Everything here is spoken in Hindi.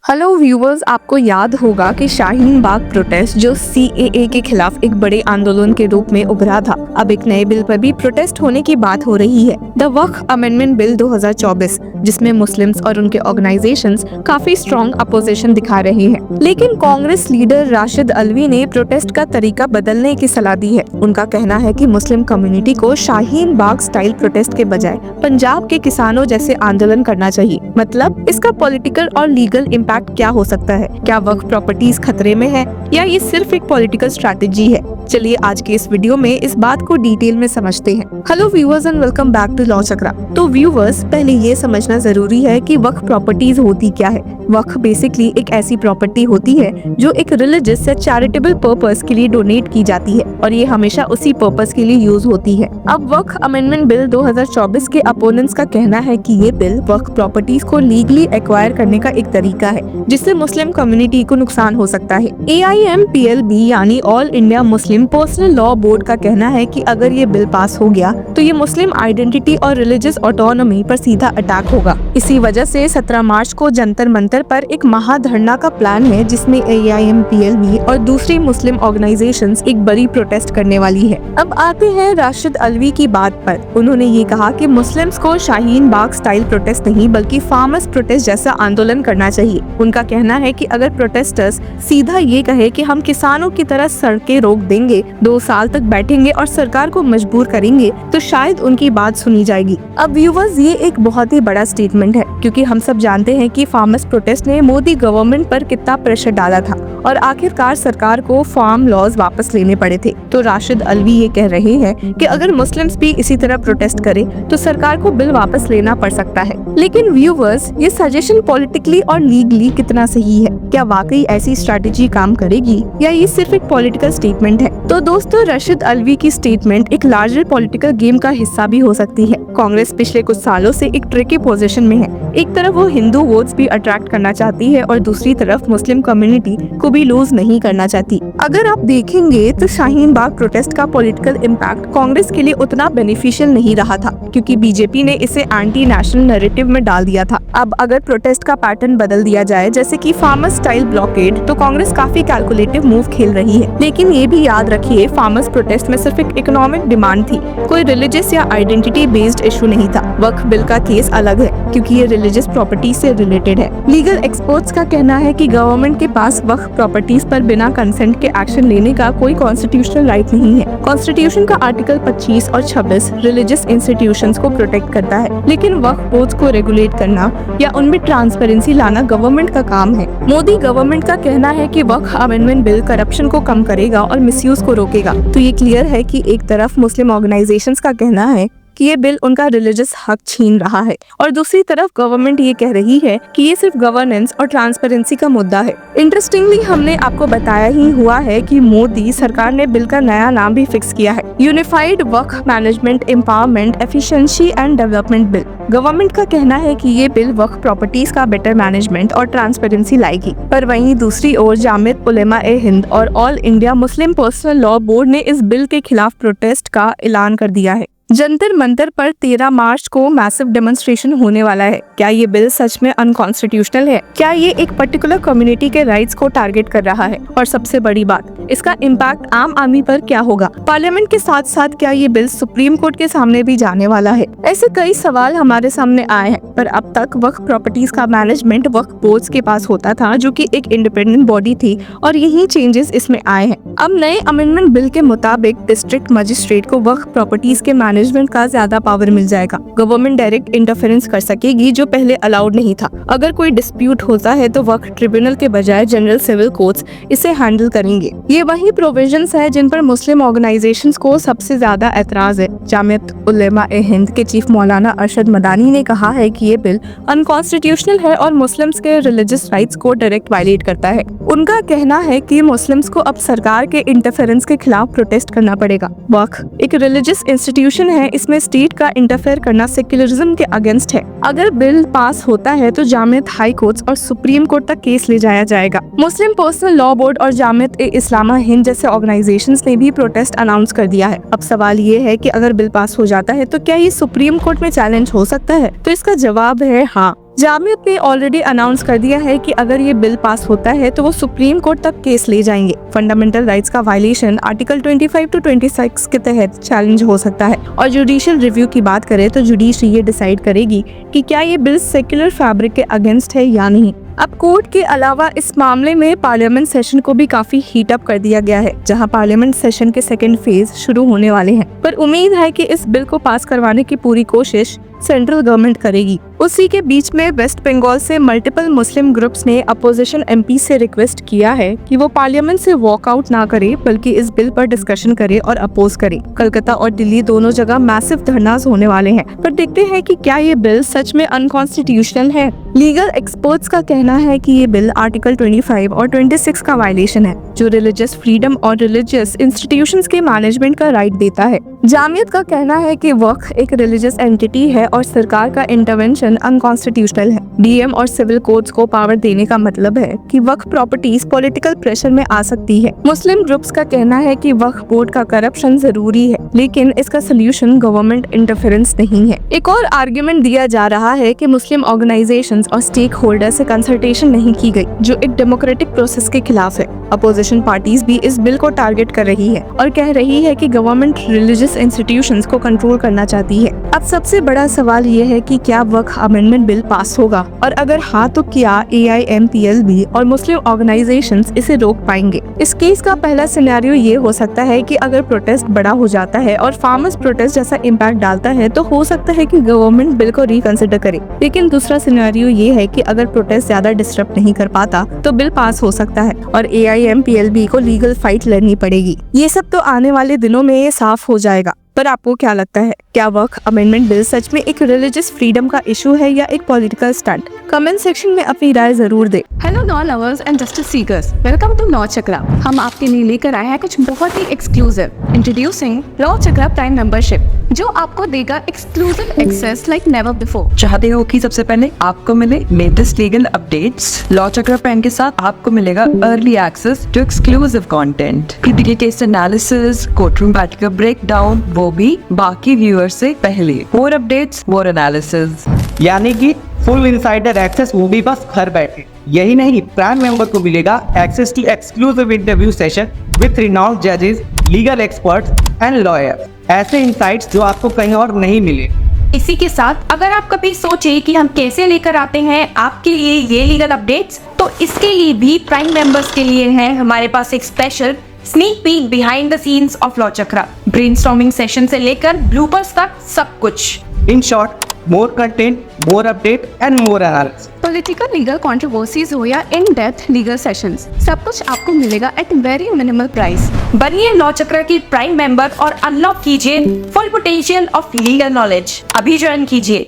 हेलो व्यूवर्स, आपको याद होगा कि शाहीन बाग प्रोटेस्ट जो सीएए के खिलाफ एक बड़े आंदोलन के रूप में उभरा था, अब एक नए बिल पर भी प्रोटेस्ट होने की बात हो रही है। द वक्फ अमेंडमेंट बिल 2024, जिसमें मुस्लिम्स और उनके ऑर्गेनाइजेशंस काफी स्ट्रॉन्ग अपोजिशन दिखा रहे हैं। लेकिन कांग्रेस लीडर राशिद अल्वी ने प्रोटेस्ट का तरीका बदलने की सलाह दी है। उनका कहना है कि मुस्लिम कम्युनिटी को शाहीन बाग स्टाइल प्रोटेस्ट के बजाय पंजाब के किसानों जैसे आंदोलन करना चाहिए। मतलब इसका पॉलिटिकल और लीगल इम्पैक्ट क्या हो सकता है? क्या वक्फ प्रॉपर्टीज खतरे में है या ये सिर्फ एक पॉलिटिकल स्ट्रैटेजी है? चलिए आज के इस वीडियो में इस बात को डिटेल में समझते हैं। Hello viewers and welcome back to law Chakra. तो व्यूअर्स, पहले ये समझना जरूरी है कि वक्फ प्रॉपर्टीज होती क्या है। वक्फ बेसिकली एक ऐसी प्रॉपर्टी होती है जो एक रिलीजियस या चैरिटेबल पर्पस के लिए डोनेट की जाती है और ये हमेशा उसी पर्पस के लिए यूज होती है। अब वक्फ अमेंडमेंट बिल 2024 के अपोनेंट्स का कहना है कि ये बिल वक्फ प्रॉपर्टीज को लीगली एक्वायर करने का एक तरीका है जिससे मुस्लिम कम्युनिटी को नुकसान हो सकता है। AIMPLB यानी all India Muslim personal law board का कहना है कि अगर ये बिल पास हो गया तो ये मुस्लिम आइडेंटिटी और रिलीजियस ऑटोनॉमी पर सीधा अटैक होगा। इसी वजह से 17 मार्च को जंतर मंतर पर एक महाधरना का प्लान है जिसमें AIMPLB और दूसरी मुस्लिम ऑर्गेनाइजेशंस एक बड़ी प्रोटेस्ट करने वाली है। अब आते हैं राशिद अल्वी की बात पर। उन्होंने ये कहा कि मुस्लिम्स को शाहीन बाग स्टाइल प्रोटेस्ट नहीं बल्कि फार्मर्स प्रोटेस्ट जैसा आंदोलन करना चाहिए। उनका कहना है कि अगर प्रोटेस्टर्स सीधा ये कहे कि हम किसानों की तरह सड़कें रोक देंगे, 2 साल तक बैठेंगे और सरकार को मजबूर करेंगे तो शायद उनकी बात सुनी जाएगी। अब व्यूअर्स, ये एक बहुत ही बड़ा स्टेटमेंट है क्योंकि हम सब जानते हैं कि फार्मर्स प्रोटेस्ट ने मोदी गवर्नमेंट पर कितना प्रेशर डाला था और आखिरकार सरकार को फार्म लॉज वापस लेने पड़े थे। तो राशिद अल्वी ये कह रहे हैं कि अगर मुस्लिम्स भी इसी तरह प्रोटेस्ट करें तो सरकार को बिल वापस लेना पड़ सकता है। लेकिन व्यूअर्स, ये सजेशन पॉलिटिकली और लीगली कितना सही है? क्या वाकई ऐसी स्ट्रैटेजी काम करेगी या ये सिर्फ एक पॉलिटिकल स्टेटमेंट है? तो दोस्तों, राशिद अल्वी की स्टेटमेंट एक लार्जर पॉलिटिकल गेम का हिस्सा भी हो सकती है। कांग्रेस पिछले कुछ सालों से एक ट्रिकी पोजीशन में है। एक तरफ वो हिंदू वोट्स भी अट्रैक्ट करना चाहती है और दूसरी तरफ मुस्लिम कम्युनिटी को भी लूज नहीं करना चाहती। अगर आप देखेंगे तो शाहीन बाग प्रोटेस्ट का पॉलिटिकल इम्पैक्ट कांग्रेस के लिए उतना बेनिफिशियल नहीं रहा था क्योंकि बीजेपी ने इसे एंटी नेशनल नैरेटिव में डाल दिया था। अब अगर प्रोटेस्ट का पैटर्न बदल दिया जाए जैसे कि फार्मर स्टाइल ब्लॉकेड, तो कांग्रेस काफी कैलकुलेटिव मूव खेल रही है। लेकिन ये भी याद रखिए, फार्मर्स प्रोटेस्ट में सिर्फ एक इकोनॉमिक डिमांड थी, कोई रिलीजियस या आइडेंटिटी बेस्ड इशू नहीं था। वक्फ बिल का केस अलग है क्योंकि ये रिलीजियस प्रॉपर्टी से रिलेटेड है। लीगल एक्सपर्ट्स का कहना है कि गवर्नमेंट के पास वक्फ प्रॉपर्टीज पर बिना कंसेंट के एक्शन लेने का कोई कॉन्स्टिट्यूशनल राइट नहीं है। कॉन्स्टिट्यूशन का आर्टिकल 25 और 26 रिलीजियस इंस्टीट्यूशंस को प्रोटेक्ट करता है, लेकिन वक्फ बोर्ड्स को रेगुलेट करना या उनमें ट्रांसपेरेंसी लाना गवर्नमेंट का काम है। मोदी गवर्नमेंट का कहना है कि वक्फ अमेंडमेंट बिल करप्शन को कम करेगा और मिसयूज को रोकेगा। तो ये क्लियर है कि एक तरफ मुस्लिम ऑर्गेनाइजेशंस का कहना है कि ये बिल उनका रिलीजियस हक छीन रहा है और दूसरी तरफ गवर्नमेंट ये कह रही है कि ये सिर्फ गवर्नेंस और ट्रांसपेरेंसी का मुद्दा है। इंटरेस्टिंगली, हमने आपको बताया ही हुआ है कि मोदी सरकार ने बिल का नया नाम भी फिक्स किया है, unified Waqf management empowerment efficiency and development bill. Government का कहना है कि ये बिल वक्फ प्रॉपर्टीज का बेटर मैनेजमेंट और ट्रांसपेरेंसी लाएगी। पर वहीं दूसरी ओर जामियत उलेमा-ए-हिंद और all India Muslim personal law board ने इस बिल के खिलाफ प्रोटेस्ट का ऐलान कर दिया है। जंतर मंतर पर 13 मार्च को मैसिव डेमोन्स्ट्रेशन होने वाला है। क्या ये बिल सच में अनकॉन्स्टिट्यूशनल है? क्या ये एक पर्टिकुलर कम्युनिटी के राइट्स को टारगेट कर रहा है? और सबसे बड़ी बात, इसका इम्पैक्ट आम आदमी पर क्या होगा? पार्लियामेंट के साथ साथ क्या ये बिल सुप्रीम कोर्ट के सामने भी जाने वाला है? ऐसे कई सवाल हमारे सामने आए हैं, पर अब तक वक्फ प्रॉपर्टीज का मैनेजमेंट वक्फ बोर्ड्स के पास होता था जो कि एक इंडिपेंडेंट बॉडी थी और यही चेंजेस इसमें आए हैं। अब नए अमेंडमेंट बिल के मुताबिक डिस्ट्रिक्ट मजिस्ट्रेट को वक्फ प्रॉपर्टीज के मैनेजमेंट का ज्यादा पावर मिल जाएगा। गवर्नमेंट डायरेक्ट इंटरफेरेंस कर सकेगी जो पहले अलाउड नहीं था। अगर कोई डिस्प्यूट होता है तो वक्फ ट्रिब्यूनल के बजाय जनरल सिविल कोर्ट्स इसे हैंडल करेंगे। ये वही प्रोविजंस है जिन पर मुस्लिम ऑर्गेनाइजेशंस को सबसे ज्यादा एतराज है। जामियत उलेमा-ए-हिंद के चीफ मौलाना अरशद मदानी ने कहा है कि ये बिल अनकॉन्स्टिट्यूशनल है और मुस्लिम्स के रिलीजियस राइट्स को डायरेक्ट वायलेट करता है। उनका कहना है कि मुस्लिम्स को अब सरकार के इंटरफेरेंस के खिलाफ प्रोटेस्ट करना पड़ेगा। वक्फ एक रिलीजियस इंस्टीट्यूशन है, इसमें स्टेट का इंटरफेयर करना सेक्युलरिज्म के अगेंस्ट है। अगर बिल पास होता है तो जामियत हाई कोर्ट्स और सुप्रीम कोर्ट तक केस ले जाया जाएगा। मुस्लिम पर्सनल लॉ बोर्ड और जामियत इस्लामा हिंद जैसे ऑर्गेनाइजेशंस ने भी प्रोटेस्ट अनाउंस कर दिया है। अब सवाल ये है कि अगर बिल पास हो जाता है तो क्या ये सुप्रीम कोर्ट में चैलेंज हो सकता है? तो इसका जवाब है हाँ। जामियत ने ऑलरेडी अनाउंस कर दिया है कि अगर ये बिल पास होता है तो वो सुप्रीम कोर्ट तक केस ले जाएंगे। फंडामेंटल राइट्स का वायलेशन आर्टिकल 25 to 26 के तहत चैलेंज हो सकता है और जुडिशियल रिव्यू की बात करें तो जुडिशरी ये डिसाइड करेगी कि क्या ये बिल सेक्युलर फैब्रिक के अगेंस्ट है या नहीं। अब कोर्ट के अलावा इस मामले में पार्लियामेंट सेशन को भी काफी हीट अप कर दिया गया है, जहां पार्लियामेंट सेशन के सेकेंड फेज शुरू होने वाले हैं। पर उम्मीद है कि इस बिल को पास करवाने की पूरी कोशिश सेंट्रल गवर्नमेंट करेगी। उसी के बीच में वेस्ट बंगाल से मल्टीपल मुस्लिम ग्रुप्स ने अपोजिशन एमपी से रिक्वेस्ट किया है कि वो पार्लियामेंट से वॉकआउट ना करे बल्कि इस बिल पर डिस्कशन करे और अपोज करे। कलकत्ता और दिल्ली दोनों जगह मैसिव धरनास होने वाले हैं, पर देखते हैं कि क्या ये बिल सच में अनकॉन्स्टिट्यूशनल है। लीगल एक्सपर्ट्स का कहना है कि ये बिल आर्टिकल 25 और 26 का वायलेशन है, जो रिलीजियस फ्रीडम और रिलीजियस इंस्टीट्यूशंस के मैनेजमेंट का राइट देता है। जामियत का कहना है कि वक्फ एक रिलीजियस एंटिटी है और सरकार का इंटरवेंशन अनकॉन्स्टिट्यूशनल है। डीएम और सिविल कोर्ट्स को पावर देने का मतलब है कि वक्फ प्रॉपर्टीज पॉलिटिकल प्रेशर में आ सकती है। मुस्लिम ग्रुप्स का कहना है कि वक्फ बोर्ड का करप्शन जरूरी है, लेकिन इसका सोल्यूशन गवर्नमेंट इंटरफेरेंस नहीं है। एक और आर्ग्यूमेंट दिया जा रहा है कि मुस्लिम ऑर्गेनाइजेशंस और स्टेक होल्डर से कंसल्टेशन नहीं की गई, जो एक डेमोक्रेटिक प्रोसेस के खिलाफ है। अपोजिशन पार्टीज भी इस बिल को टारगेट कर रही है और कह रही है कि गवर्नमेंट रिलीजियस इंस्टीट्यूशंस को कंट्रोल करना चाहती है। अब सबसे बड़ा सवाल ये है कि क्या वक्फ अमेंडमेंट बिल पास होगा, और अगर हाँ तो क्या AIMPLB और मुस्लिम ऑर्गेनाइजेशंस इसे रोक पाएंगे। इस केस का पहला सिनेरियो ये हो सकता है कि अगर प्रोटेस्ट बड़ा हो जाता है और फार्मर्स प्रोटेस्ट जैसा इम्पैक्ट डालता है तो हो सकता है कि गवर्नमेंट बिल को रिकंसिडर करे। लेकिन दूसरा सिनेरियो ये है कि अगर प्रोटेस्ट ज्यादा डिस्टर्ब नहीं कर पाता तो बिल पास हो सकता है और AIMPLB को लीगल फाइट लड़नी पड़ेगी। ये सब तो आने वाले दिनों में ये साफ हो जाएगा। पर आपको क्या लगता है, क्या वक्फ अमेंडमेंट बिल सच में एक रिलीजियस फ्रीडम का इशू है या एक पॉलिटिकल स्टंट? कमेंट सेक्शन में अपनी राय जरूर दें। Hello law lovers and justice seekers, welcome to law Chakra. हम आपके लिए लेकर आए हैं कुछ बहुत ही exclusive. Introducing law Chakra prime membership, जो आपको देगा exclusive access like never before. चाहते हो कि सबसे पहले आपको मिले latest legal updates? Law Chakra prime के साथ आपको मिलेगा early access to exclusive content, case analysis, courtroom battle का ब्रेकडाउन, वो भी बाकी व्यूअर्स से पहले। मोर अपडेट्स, मोर एनालिसिस, यानी कि फुल इनसाइडर एक्सेस, वो भी बस घर बैठे। यही नहीं, प्राइम मेंबर को मिलेगा access to exclusive interview session with renowned जजेस, लीगल एक्सपर्ट्स एंड लॉयर्स। ऐसे इनसाइट्स जो आपको कहीं और नहीं मिले। इसी के साथ अगर आप कभी सोचे कि हम कैसे लेकर आते हैं आपके लिए ये लीगल अपडेट्स, तो इसके लिए भी प्राइम मेंबर्स के लिए है हमारे पास एक special sneak peek behind the scenes of law chakra. Brainstorming session से लेकर ब्लूपर्स तक सब कुछ। In short, more content, more update and more analysis. Political legal controversies हो या इन डेप्थ लीगल सेशंस, सब कुछ आपको मिलेगा एट वेरी मिनिमल प्राइस। बनिए लॉ चक्र की प्राइम मेंबर और अनलॉक कीजिए full potential of legal knowledge. अभी ज्वाइन कीजिए।